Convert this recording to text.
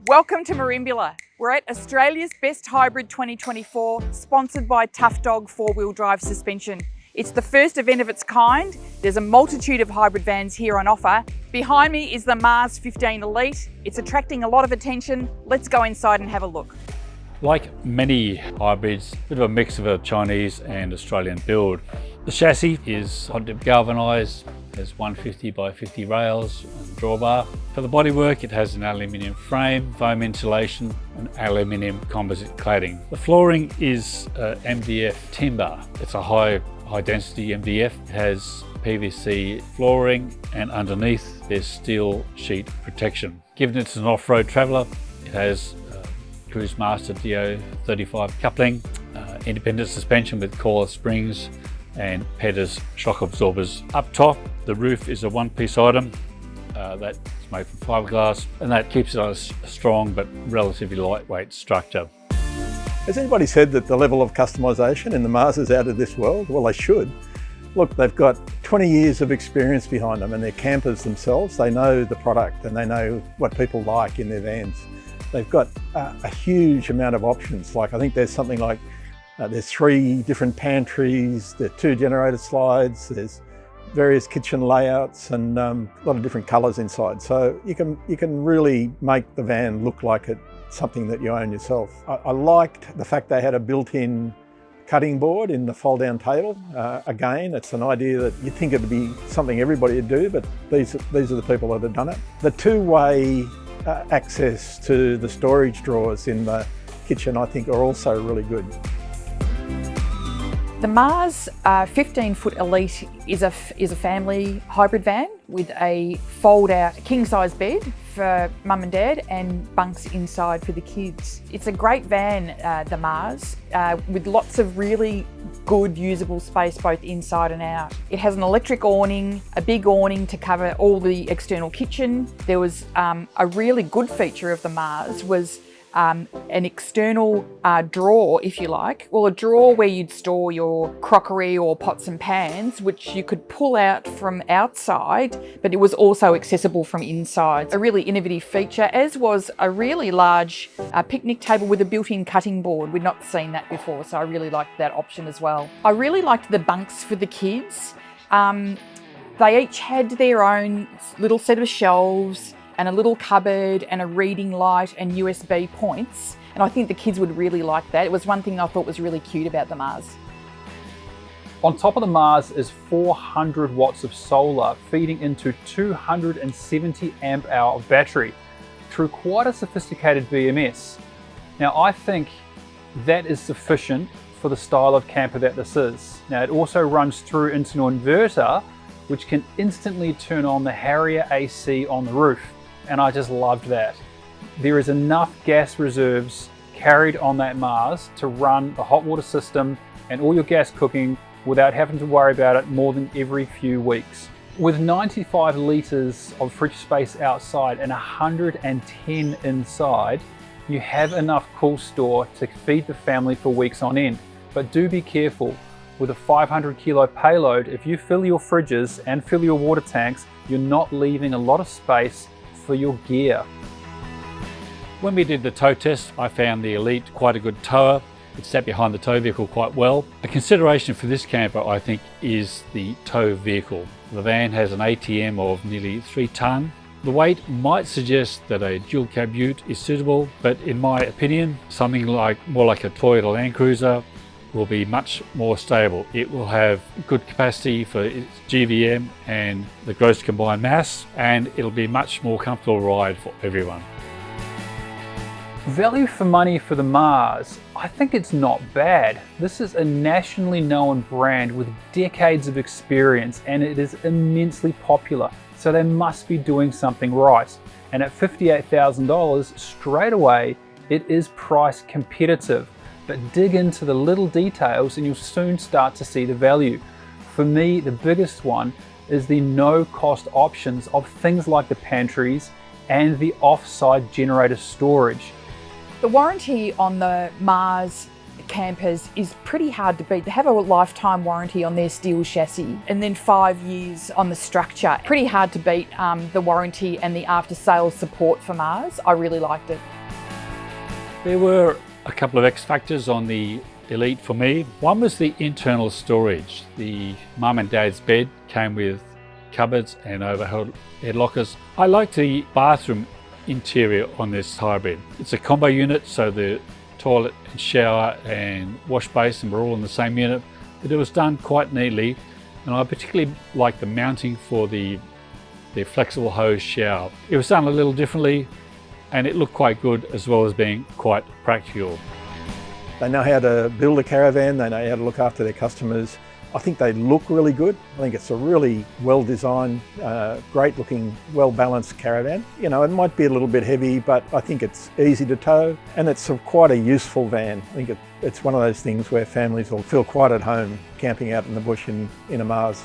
Welcome to Marimbula. We're at Australia's Best Hybrid 2024, sponsored by Tough Dog 4-wheel drive suspension. It's the first event of its kind. There's a multitude of hybrid vans here on offer. Behind me is the Mars 15 Elite. It's attracting a lot of attention. Let's go inside and have a look. Like many hybrids, a bit of a mix of a Chinese and Australian build. The chassis is hot dip galvanised, has 150 by 50 rails and drawbar. For the bodywork, it has an aluminium frame, foam insulation and aluminium composite cladding. The flooring is MDF timber. It's a high density MDF. It has PVC flooring and underneath there's steel sheet protection. Given it's an off-road traveller, it has Cruise Master DO35 coupling, independent suspension with coil springs and Pettis shock absorbers. Up top, the roof is a one-piece item that's made from fiberglass, and that keeps it on a strong but relatively lightweight structure. Has anybody said that the level of customisation in the Mars is out of this world? Well, they should. Look, they've got 20 years of experience behind them, and they're campers themselves. They know the product and they know what people like in their vans. They've got a huge amount of options. Like, I think there's something like there's 3 different pantries, there are 2 generator slides, there's various kitchen layouts and a lot of different colours inside. So you can really make the van look like it's something that you own yourself. I liked the fact they had a built-in cutting board in the fold-down table. Again, it's an idea that you'd think it'd be something everybody would do, but these are the people that have done it. The two-way access to the storage drawers in the kitchen, I think, are also really good. The Mars 15-foot Elite is a family hybrid van with a fold-out king-size bed for mum and dad and bunks inside for the kids. It's a great van, the Mars, with lots of really good usable space both inside and out. It has an electric awning, a big awning to cover all the external kitchen. There was a really good feature of the Mars was an external drawer, if you like. Well, a drawer where you'd store your crockery or pots and pans, which you could pull out from outside, but it was also accessible from inside. A really innovative feature, as was a really large picnic table with a built-in cutting board. We'd not seen that before, so I really liked that option as well. I really liked the bunks for the kids. They each had their own little set of shelves and a little cupboard and a reading light and USB points. And I think the kids would really like that. It was one thing I thought was really cute about the Mars. On top of the Mars is 400 watts of solar feeding into 270 amp hour of battery through quite a sophisticated BMS. Now, I think that is sufficient for the style of camper that this is. Now, it also runs through into an inverter, which can instantly turn on the Harrier AC on the roof. And I just loved that. There is enough gas reserves carried on that Mars to run the hot water system and all your gas cooking without having to worry about it more than every few weeks. With 95 litres of fridge space outside and 110 inside, you have enough cool store to feed the family for weeks on end. But do be careful. With a 500 kilo payload, if you fill your fridges and fill your water tanks, you're not leaving a lot of space for your gear. When we did the tow test, I found the Elite quite a good tower. It sat behind the tow vehicle quite well. A consideration for this camper, I think, is the tow vehicle. The van has an ATM of nearly 3 tonne. The weight might suggest that a dual cab ute is suitable, but in my opinion, something more like a Toyota Land Cruiser will be much more stable. It will have good capacity for its GVM and the gross combined mass, and it'll be much more comfortable ride for everyone. Value for money for the Mars, I think it's not bad. This is a nationally known brand with decades of experience and it is immensely popular, so they must be doing something right. And at $58,000 straight away, it is price competitive. But dig into the little details and you'll soon start to see the value. For me, the biggest one is the no-cost options of things like the pantries and the off-site generator storage. The warranty on the Mars campers is pretty hard to beat. They have a lifetime warranty on their steel chassis and then 5 years on the structure. Pretty hard to beat the warranty and the after-sales support for Mars. I really liked it. There were a couple of X factors on the Elite for me. One was the internal storage. The mum and dad's bed came with cupboards and overhead lockers. I like the bathroom interior on this hybrid. It's a combo unit, so the toilet and shower and wash basin were all in the same unit, but it was done quite neatly, and I particularly like the mounting for the flexible hose shower. It was done a little differently and it looked quite good, as well as being quite practical. They know how to build a caravan, they know how to look after their customers. I think they look really good. I think it's a really well-designed, great looking, well-balanced caravan. You know, it might be a little bit heavy, but I think it's easy to tow, and it's quite a useful van. I think it's one of those things where families will feel quite at home camping out in the bush in a Mars.